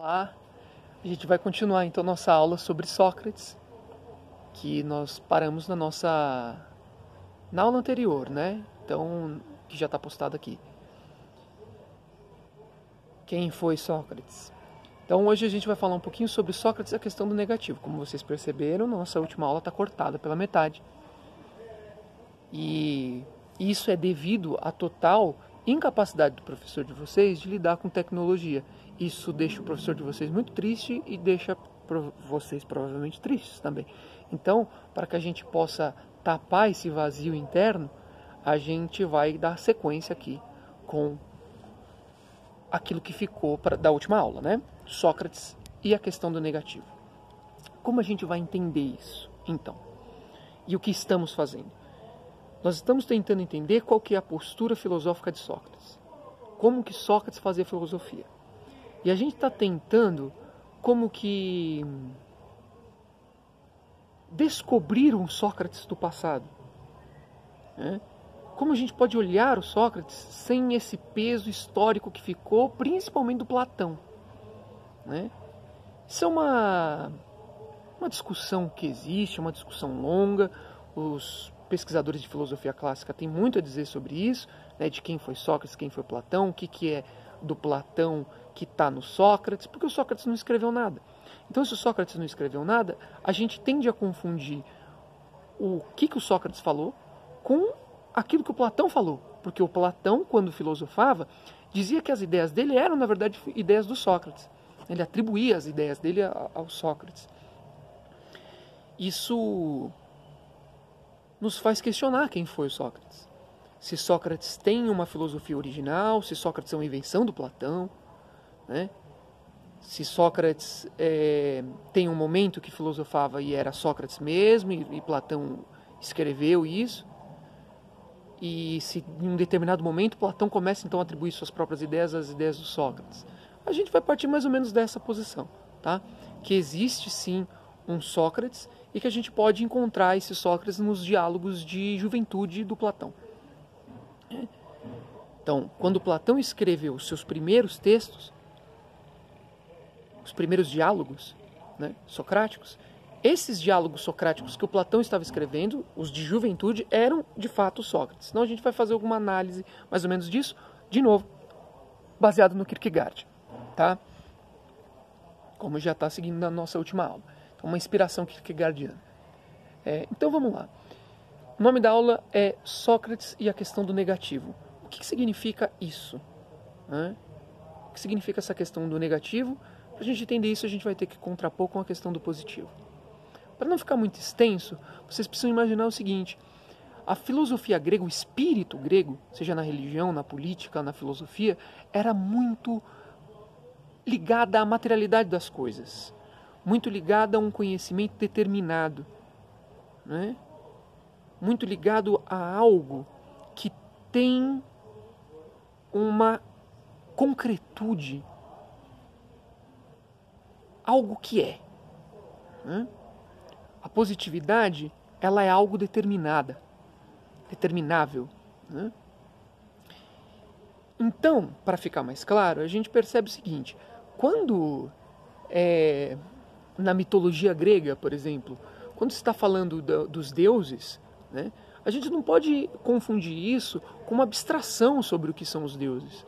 Lá, a gente vai continuar então nossa aula sobre Sócrates, que nós paramos na aula anterior, né? Então, que já está postado aqui. Quem foi Sócrates? Então hoje a gente vai falar um pouquinho sobre Sócrates e a questão do negativo. Como vocês perceberam, nossa última aula está cortada pela metade. E isso é devido à total incapacidade do professor de vocês de lidar com tecnologia. Isso deixa o professor de vocês muito triste e deixa vocês provavelmente tristes também. Então, para que a gente possa tapar esse vazio interno, a gente vai dar sequência aqui com aquilo que ficou da última aula, né? Sócrates e a questão do negativo. Como a gente vai entender isso, então? E o que estamos fazendo? Nós estamos tentando entender qual que é a postura filosófica de Sócrates. Como que Sócrates fazia filosofia. E a gente está tentando como que descobrir um Sócrates do passado. Né? Como a gente pode olhar o Sócrates sem esse peso histórico que ficou, principalmente do Platão. Né? Isso é uma discussão que existe, uma discussão longa. Os pesquisadores de filosofia clássica têm muito a dizer sobre isso, né, de quem foi Sócrates, quem foi Platão, o que é do Platão que está no Sócrates, porque o Sócrates não escreveu nada. Então, se o Sócrates não escreveu nada, a gente tende a confundir o que o Sócrates falou com aquilo que o Platão falou, porque o Platão, quando filosofava, dizia que as ideias dele eram, na verdade, ideias do Sócrates. Ele atribuía as ideias dele ao Sócrates. Isso nos faz questionar quem foi o Sócrates. Se Sócrates tem uma filosofia original, se Sócrates é uma invenção do Platão, né? Se Sócrates tem um momento que filosofava e era Sócrates mesmo, e Platão escreveu isso, e se em um determinado momento Platão começa então a atribuir suas próprias ideias às ideias do Sócrates. A gente vai partir mais ou menos dessa posição, tá? Que existe sim um Sócrates e que a gente pode encontrar esse Sócrates nos diálogos de juventude do Platão. Então, quando Platão escreveu os seus primeiros textos, os primeiros diálogos, né, socráticos, esses diálogos socráticos que o Platão estava escrevendo, os de juventude, eram de fato Sócrates. Então a gente vai fazer alguma análise mais ou menos disso, de novo, baseado no Kierkegaard, tá? Como já está seguindo na nossa última aula. Então, uma inspiração kierkegaardiana. Então vamos lá. O nome da aula é Sócrates e a questão do negativo. O que significa isso? Né? O que significa essa questão do negativo? Para a gente entender isso, a gente vai ter que contrapor com a questão do positivo. Para não ficar muito extenso, vocês precisam imaginar o seguinte: a filosofia grega, o espírito grego, seja na religião, na política, na filosofia, era muito ligada à materialidade das coisas, muito ligada a um conhecimento determinado, né? Muito ligado a algo que tem uma concretude, algo que é. Né? A positividade, ela é algo determinada, determinável. Né? Então, para ficar mais claro, a gente percebe o seguinte: quando na mitologia grega, por exemplo, quando se está falando dos deuses, né, a gente não pode confundir isso com uma abstração sobre o que são os deuses,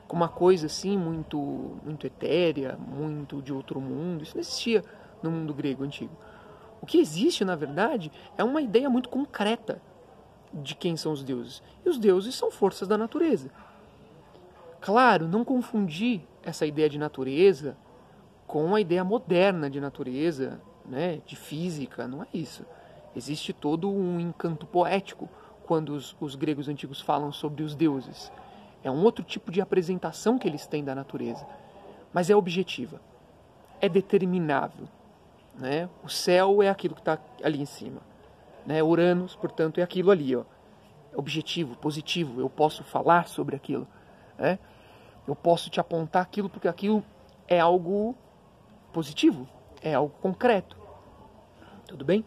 com uma coisa assim muito, muito etérea, muito de outro mundo. Isso não existia no mundo grego antigo. O que existe, na verdade, é uma ideia muito concreta de quem são os deuses. E os deuses são forças da natureza. Claro, não confundir essa ideia de natureza com a ideia moderna de natureza, né, de física, não é isso. Existe todo um encanto poético quando os gregos antigos falam sobre os deuses. É um outro tipo de apresentação que eles têm da natureza, mas é objetiva, é determinável. Né? O céu é aquilo que está ali em cima. Né? Uranus, portanto, é aquilo ali. Ó. É objetivo, positivo, eu posso falar sobre aquilo. Né? Eu posso te apontar aquilo porque aquilo é algo positivo, é algo concreto. Tudo bem?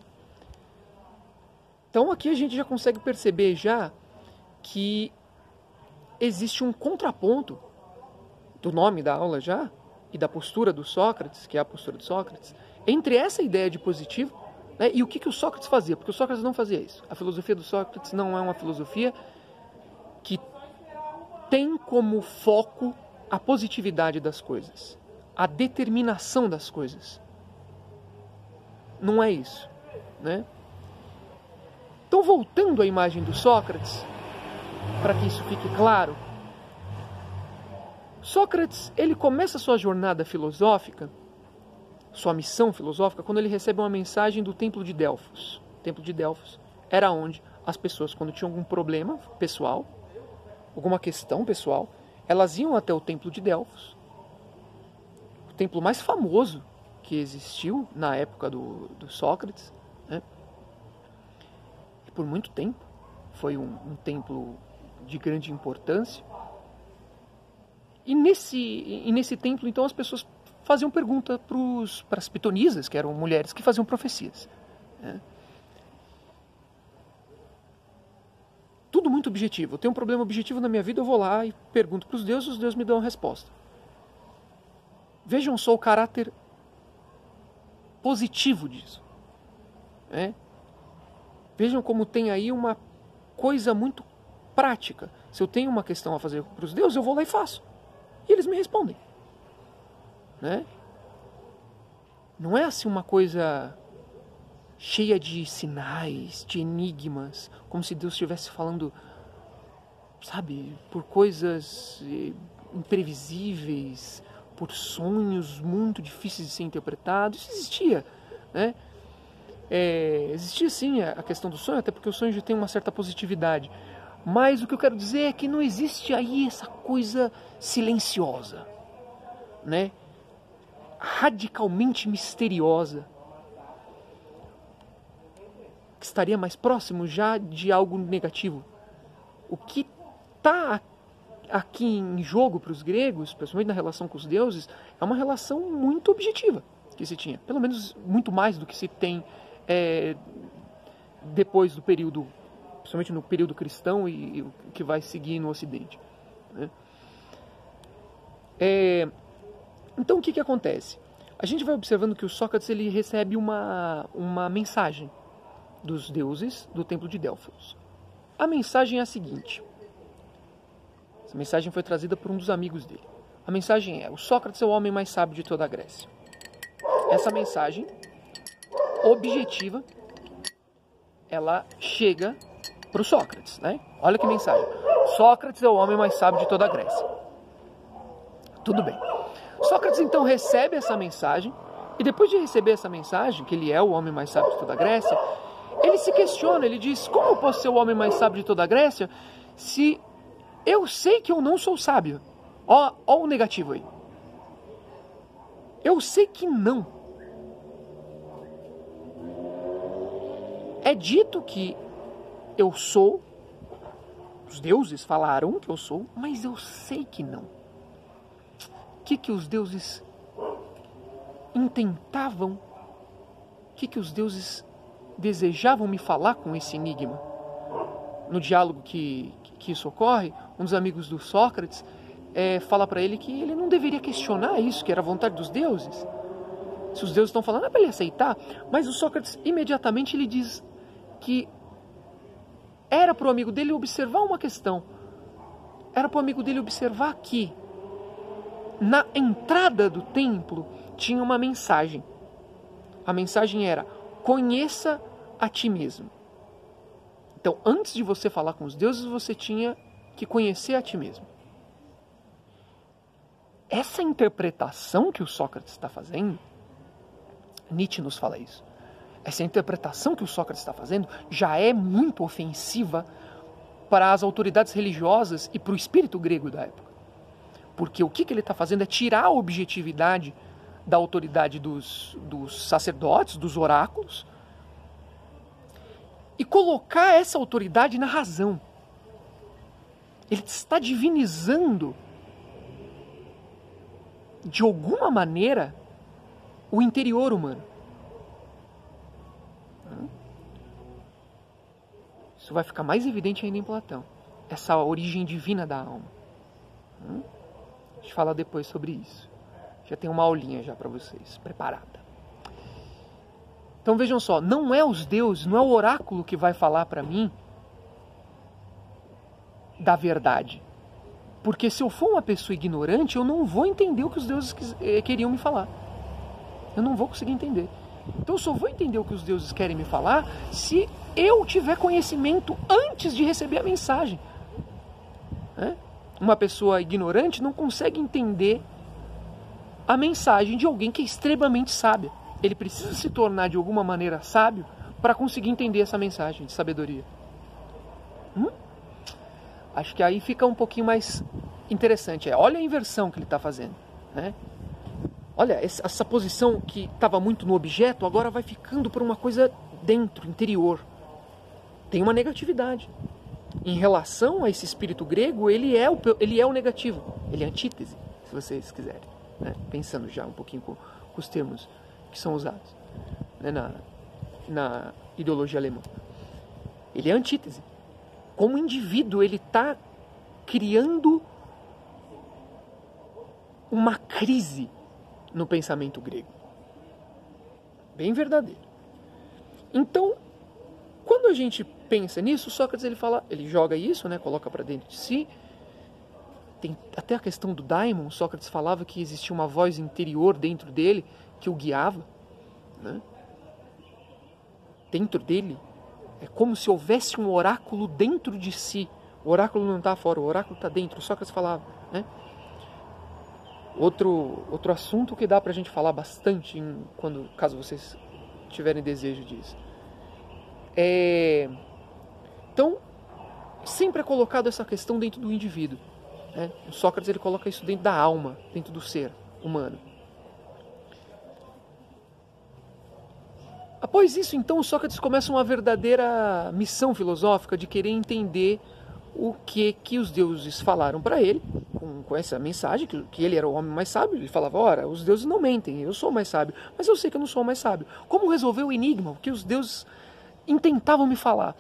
Então aqui a gente já consegue perceber já que existe um contraponto do nome da aula já e da postura do Sócrates, que é a postura de Sócrates, entre essa ideia de positivo, né, e o que o Sócrates fazia, porque o Sócrates não fazia isso. A filosofia do Sócrates não é uma filosofia que tem como foco a positividade das coisas, a determinação das coisas. Não é isso, né? Então, voltando à imagem do Sócrates, para que isso fique claro, Sócrates, ele começa a sua jornada filosófica, sua missão filosófica, quando ele recebe uma mensagem do Templo de Delfos. O Templo de Delfos era onde as pessoas, quando tinham algum problema pessoal, alguma questão pessoal, elas iam até o Templo de Delfos, o templo mais famoso que existiu na época do Sócrates, né? E por muito tempo foi um templo de grande importância. E nesse templo, então, as pessoas faziam pergunta para as pitonisas, que eram mulheres que faziam profecias, né? Tudo muito objetivo. Eu tenho um problema objetivo na minha vida, eu vou lá e pergunto para os deuses me dão a resposta. Vejam só o caráter positivo disso, né? Vejam como tem aí uma coisa muito prática. Se eu tenho uma questão a fazer para os deuses, eu vou lá e faço. E eles me respondem, né? Não é assim uma coisa cheia de sinais, de enigmas, como se Deus estivesse falando, sabe, por coisas imprevisíveis, por sonhos muito difíceis de ser interpretados. Isso existia, né? Existia sim a questão do sonho, até porque o sonho já tem uma certa positividade. Mas o que eu quero dizer é que não existe aí essa coisa silenciosa, né? Radicalmente misteriosa, que estaria mais próximo já de algo negativo. O que está aqui em jogo para os gregos, principalmente na relação com os deuses, é uma relação muito objetiva que se tinha. Pelo menos muito mais do que se tem depois do período, principalmente no período cristão e o que vai seguir no Ocidente, né? Então o que acontece? A gente vai observando que o Sócrates ele recebe uma mensagem dos deuses do Templo de Delfos. A mensagem é a seguinte. Essa mensagem foi trazida por um dos amigos dele. A mensagem é: o Sócrates é o homem mais sábio de toda a Grécia. Essa mensagem objetiva, ela chega para o Sócrates, né? Olha que mensagem. Sócrates é o homem mais sábio de toda a Grécia. Tudo bem. Sócrates então recebe essa mensagem, e depois de receber essa mensagem, que ele é o homem mais sábio de toda a Grécia, ele se questiona, ele diz: como eu posso ser o homem mais sábio de toda a Grécia se eu sei que eu não sou sábio? Ó o negativo aí. Eu sei que não. É dito que eu sou, os deuses falaram que eu sou, mas eu sei que não. O que os deuses intentavam? O que os deuses desejavam me falar com esse enigma? No diálogo que isso ocorre, um dos amigos do Sócrates fala para ele que ele não deveria questionar isso, que era a vontade dos deuses. Se os deuses estão falando, é para ele aceitar. Mas o Sócrates imediatamente ele diz que era para o amigo dele observar uma questão. Era para o amigo dele observar que na entrada do templo tinha uma mensagem. A mensagem era: conheça a ti mesmo. Então, antes de você falar com os deuses, você tinha que conhecer a ti mesmo. Essa interpretação que o Sócrates está fazendo, Nietzsche nos fala isso. Essa interpretação que o Sócrates está fazendo já é muito ofensiva para as autoridades religiosas e para o espírito grego da época. Porque o que ele está fazendo é tirar a objetividade da autoridade dos sacerdotes, dos oráculos, e colocar essa autoridade na razão. Ele está divinizando, de alguma maneira, o interior humano. Isso vai ficar mais evidente ainda em Platão. Essa origem divina da alma. A gente fala depois sobre isso. Já tem uma aulinha já para vocês, preparada. Então vejam só, não é os deuses, não é o oráculo que vai falar para mim da verdade. Porque se eu for uma pessoa ignorante, eu não vou entender o que os deuses queriam me falar. Eu não vou conseguir entender. Então eu só vou entender o que os deuses querem me falar se eu tiver conhecimento antes de receber a mensagem. Uma pessoa ignorante não consegue entender a mensagem de alguém que é extremamente sábio. Ele precisa se tornar de alguma maneira sábio para conseguir entender essa mensagem de sabedoria. Acho que aí fica um pouquinho mais interessante. Olha a inversão que ele está fazendo. Olha, essa posição que estava muito no objeto, agora vai ficando por uma coisa dentro, interior. Tem uma negatividade. Em relação a esse espírito grego, ele é o negativo. Ele é a antítese, se vocês quiserem. Pensando já um pouquinho com os termos que são usados na ideologia alemã. Ele é a antítese. Como indivíduo, ele está criando uma crise no pensamento grego. Bem verdadeiro. Então, quando a gente pensa nisso, Sócrates ele joga isso, coloca para dentro de si. Tem até a questão do daimon. Sócrates falava que existia uma voz interior dentro dele que o guiava. Dentro dele. É como se houvesse um oráculo dentro de si. O oráculo não está fora, o oráculo está dentro. Sócrates falava. Outro assunto que dá para a gente falar bastante, caso vocês tiverem desejo disso. Então, sempre é colocado essa questão dentro do indivíduo. O Sócrates ele coloca isso dentro da alma, dentro do ser humano. Após isso, então, o Sócrates começa uma verdadeira missão filosófica de querer entender o que os deuses falaram para ele, com essa mensagem, que ele era o homem mais sábio. Ele falava, ora, os deuses não mentem, eu sou o mais sábio, mas eu sei que eu não sou o mais sábio. Como resolver o enigma, o que os deuses intentavam me falar?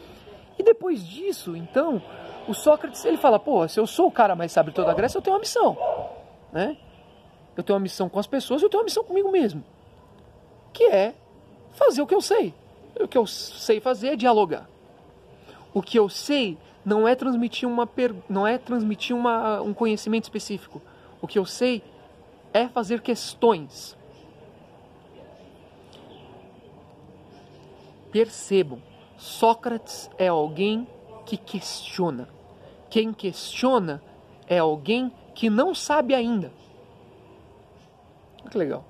E depois disso, então, o Sócrates, ele fala, se eu sou o cara mais sábio de toda a Grécia, eu tenho uma missão. Eu tenho uma missão com as pessoas, eu tenho uma missão comigo mesmo. Que é fazer o que eu sei. O que eu sei fazer é dialogar. O que eu sei não é transmitir um conhecimento específico. O que eu sei é fazer questões. Percebam, Sócrates é alguém que questiona. Quem questiona é alguém que não sabe ainda. Que legal.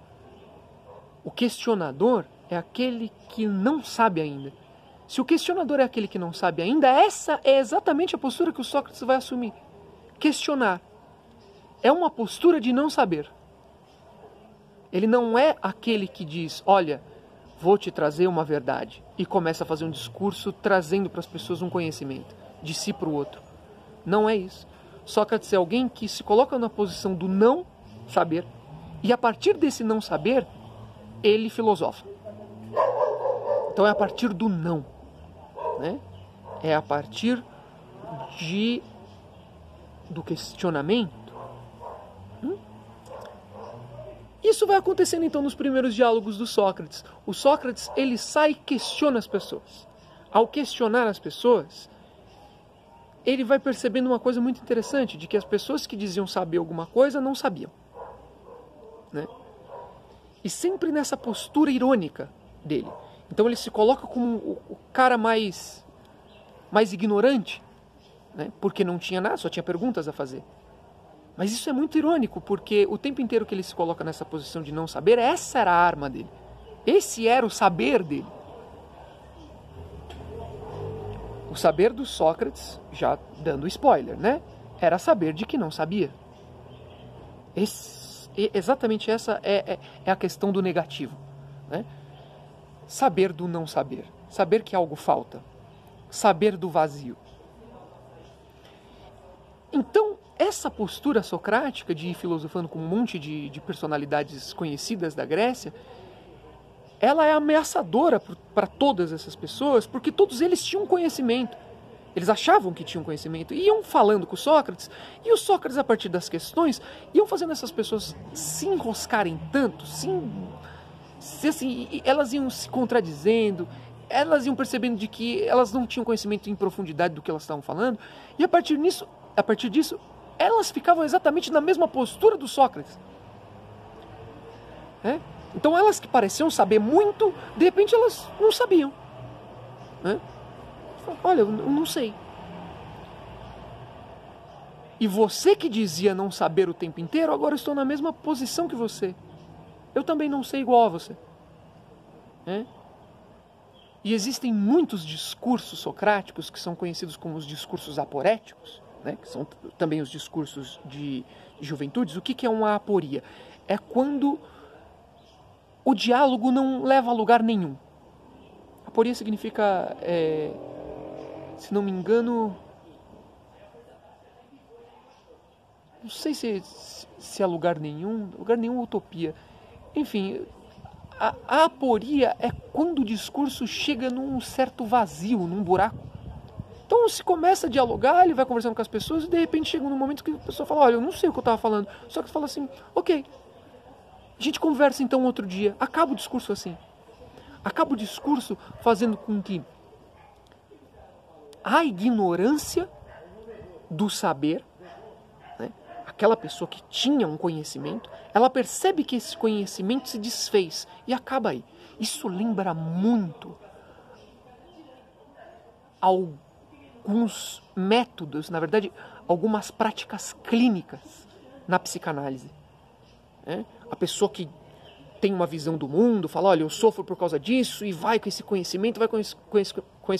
O questionador é aquele que não sabe ainda. Se o questionador é aquele que não sabe ainda, essa é exatamente a postura que o Sócrates vai assumir. Questionar. É uma postura de não saber. Ele não é aquele que diz, olha, vou te trazer uma verdade. E começa a fazer um discurso trazendo para as pessoas um conhecimento, de si para o outro. Não é isso. Sócrates é alguém que se coloca na posição do não saber. E a partir desse não saber, ele filosofa. Então é a partir do não. É a partir do questionamento. Isso vai acontecendo então nos primeiros diálogos do Sócrates. O Sócrates, ele sai e questiona as pessoas. Ao questionar as pessoas, ele vai percebendo uma coisa muito interessante, de que as pessoas que diziam saber alguma coisa não sabiam. E sempre nessa postura irônica dele. Então ele se coloca como o cara mais ignorante, porque não tinha nada, só tinha perguntas a fazer. Mas isso é muito irônico, porque o tempo inteiro que ele se coloca nessa posição de não saber, essa era a arma dele. Esse era o saber dele. O saber do Sócrates, já dando spoiler, era saber de que não sabia. Exatamente essa é a questão do negativo. Saber do não saber. Saber que algo falta. Saber do vazio. Então, essa postura socrática de ir filosofando com um monte de personalidades conhecidas da Grécia, ela é ameaçadora para todas essas pessoas, porque todos eles tinham conhecimento. Eles achavam que tinham conhecimento, iam falando com o Sócrates, e o Sócrates, a partir das questões, iam fazendo essas pessoas se enroscarem tanto, assim, elas iam se contradizendo, elas iam percebendo de que elas não tinham conhecimento em profundidade do que elas estavam falando, e a partir disso, elas ficavam exatamente na mesma postura do Sócrates. Então elas que pareciam saber muito, de repente elas não sabiam. Olha, eu não sei. E você que dizia não saber o tempo inteiro, agora eu estou na mesma posição que você. Eu também não sei igual a você. E existem muitos discursos socráticos que são conhecidos como os discursos aporéticos, que são também os discursos de juventudes. O que é uma aporia? É quando o diálogo não leva a lugar nenhum. Aporia significa, se não me engano, não sei se é lugar nenhum utopia. Enfim, a aporia é quando o discurso chega num certo vazio, num buraco. Então se começa a dialogar, ele vai conversando com as pessoas e de repente chega num momento que a pessoa fala, olha, eu não sei o que eu estava falando. Só que fala assim, ok, a gente conversa então outro dia. Acaba o discurso assim. Acaba o discurso fazendo com que a ignorância do saber, aquela pessoa que tinha um conhecimento, ela percebe que esse conhecimento se desfez e acaba aí. Isso lembra muito alguns métodos, na verdade, algumas práticas clínicas na psicanálise. A pessoa que tem uma visão do mundo, fala, olha, eu sofro por causa disso, e vai com esse conhecimento, vai com esse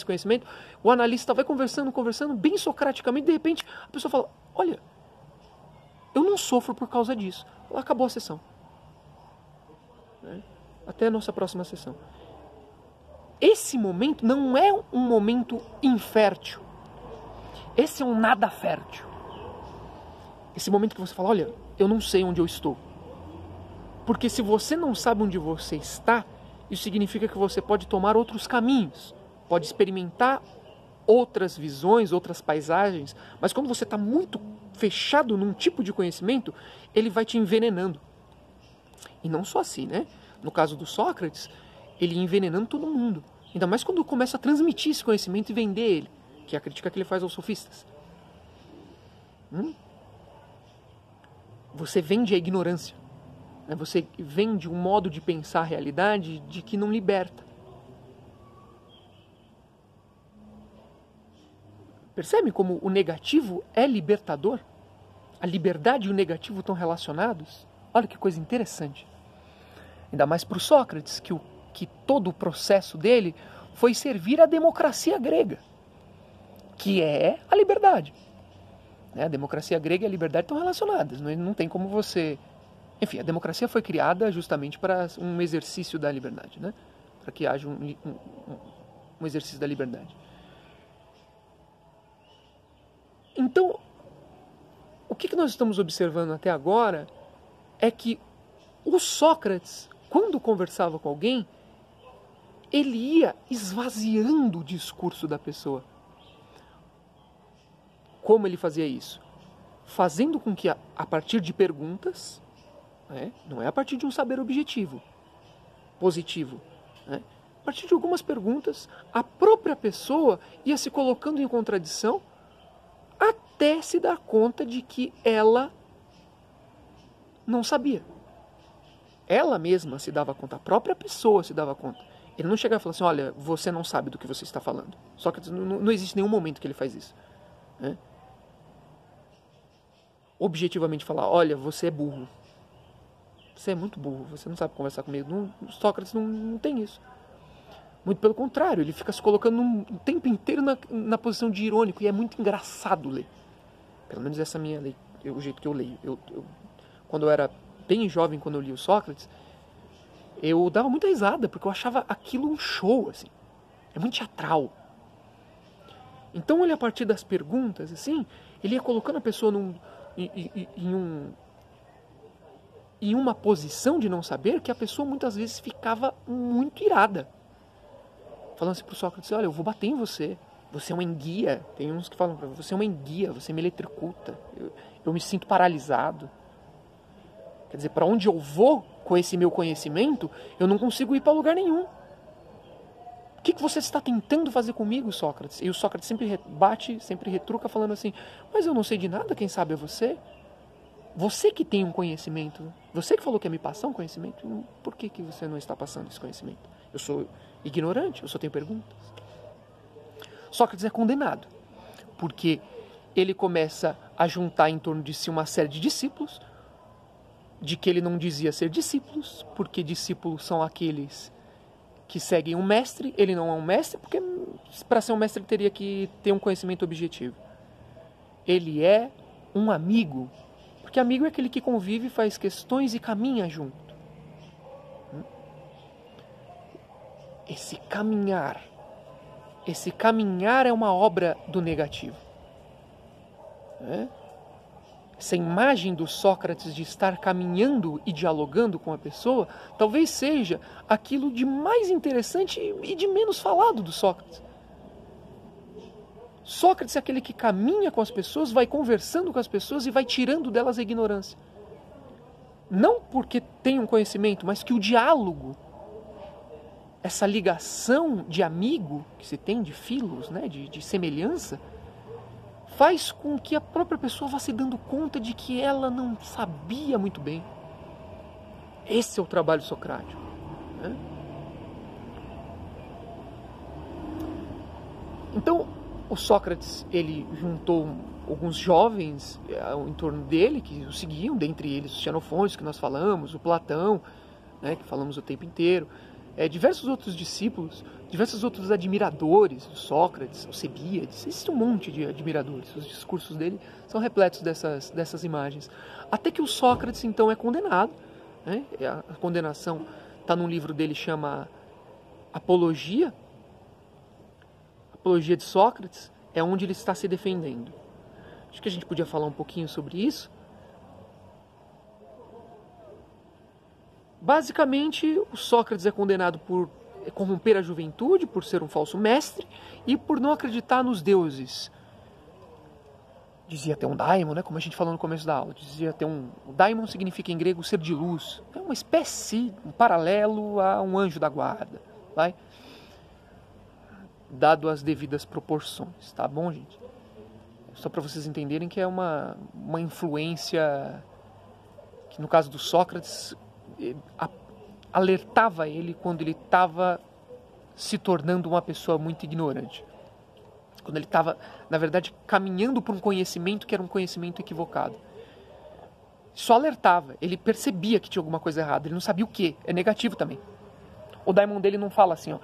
conhecimento. O analista vai conversando, bem socraticamente, de repente a pessoa fala, olha, eu não sofro por causa disso. Acabou a sessão. Até a nossa próxima sessão. Esse momento não é um momento infértil. Esse é um nada fértil. Esse momento que você fala, olha, eu não sei onde eu estou. Porque se você não sabe onde você está, isso significa que você pode tomar outros caminhos, pode experimentar outras visões, outras paisagens, mas quando você está muito fechado num tipo de conhecimento, ele vai te envenenando. E não só assim, No caso do Sócrates, ele ia envenenando todo mundo. Ainda mais quando começa a transmitir esse conhecimento e vender ele, que é a crítica que ele faz aos sofistas. Você vende a ignorância. Você vende um modo de pensar a realidade de que não liberta. Percebe como o negativo é libertador? A liberdade e o negativo estão relacionados? Olha que coisa interessante. Ainda mais para o Sócrates, que todo o processo dele foi servir à democracia grega, que é a liberdade. A democracia grega e a liberdade estão relacionadas. Não tem como você... Enfim, a democracia foi criada justamente para um exercício da liberdade, para que haja um exercício da liberdade. Então, o que nós estamos observando até agora é que o Sócrates, quando conversava com alguém, ele ia esvaziando o discurso da pessoa. Como ele fazia isso? Fazendo com que, a partir de perguntas, não é a partir de um saber objetivo, positivo, a partir de algumas perguntas, a própria pessoa ia se colocando em contradição até se dar conta de que ela não sabia. Ela mesma se dava conta, a própria pessoa se dava conta. Ele não chegava e falava assim, olha, você não sabe do que você está falando. Só que não existe nenhum momento que ele faz isso. Objetivamente falar, olha, você é burro. Você é muito burro, você não sabe conversar comigo. Sócrates não tem isso. Muito pelo contrário, ele fica se colocando o tempo inteiro na posição de irônico, e é muito engraçado ler. Pelo menos essa é a minha lei, o jeito que eu leio. Quando eu era bem jovem, quando eu li o Sócrates, eu dava muita risada, porque eu achava aquilo um show, assim. É muito teatral. Então ele, a partir das perguntas, assim, ele ia colocando a pessoa em uma posição de não saber, que a pessoa muitas vezes ficava muito irada. Falando assim pro Sócrates, olha, eu vou bater em você, Você é uma enguia. Tem uns que falam, você é uma enguia, você me eletrocuta. Eu me sinto paralisado. Quer dizer, para onde eu vou com esse meu conhecimento, eu não consigo ir para lugar nenhum. O que você está tentando fazer comigo, Sócrates? E o Sócrates sempre rebate, sempre retruca, falando assim, mas eu não sei de nada, quem sabe é você? Você que tem um conhecimento, você que falou que ia me passar um conhecimento, por que você não está passando esse conhecimento? Eu sou ignorante, eu só tenho perguntas. Sócrates é condenado, porque ele começa a juntar em torno de si uma série de discípulos, de que ele não dizia ser discípulos, porque discípulos são aqueles que seguem um mestre. Ele não é um mestre, porque para ser um mestre ele teria que ter um conhecimento objetivo. Ele é um amigo, porque amigo é aquele que convive, faz questões e caminha junto. Esse caminhar é uma obra do negativo. Essa imagem do Sócrates de estar caminhando e dialogando com a pessoa, talvez seja aquilo de mais interessante e de menos falado do Sócrates. Sócrates é aquele que caminha com as pessoas, vai conversando com as pessoas e vai tirando delas a ignorância. Não porque tem um conhecimento, mas que o diálogo, essa ligação de amigo que se tem, de filos, né, de semelhança, faz com que a própria pessoa vá se dando conta de que ela não sabia muito bem. Esse é o trabalho socrático. Então, o Sócrates, ele juntou alguns jovens em torno dele, que o seguiam, dentre eles os Xenofontes, que nós falamos, o Platão, né, que falamos o tempo inteiro, diversos outros discípulos, diversos outros admiradores do Sócrates, Alcebíades, existe um monte de admiradores. Os discursos dele são repletos dessas imagens. Até que o Sócrates, então, é condenado. Né? A condenação está num livro dele, chama Apologia. Apologia de Sócrates, é onde ele está se defendendo. Acho que a gente podia falar um pouquinho sobre isso. Basicamente, o Sócrates é condenado por corromper a juventude, por ser um falso mestre e por não acreditar nos deuses. Dizia ter um daimon, né, como a gente falou no começo da aula. Dizia ter o daimon significa em grego ser de luz. É uma espécie, um paralelo a um anjo da guarda. Vai? Dado as devidas proporções, tá bom, gente? Só para vocês entenderem que é uma influência que, no caso do Sócrates, alertava ele quando ele estava se tornando uma pessoa muito ignorante. Quando ele estava, na verdade, caminhando por um conhecimento que era um conhecimento equivocado. Só alertava, ele percebia que tinha alguma coisa errada, ele não sabia o que, é negativo também. O daimon dele não fala assim, ó,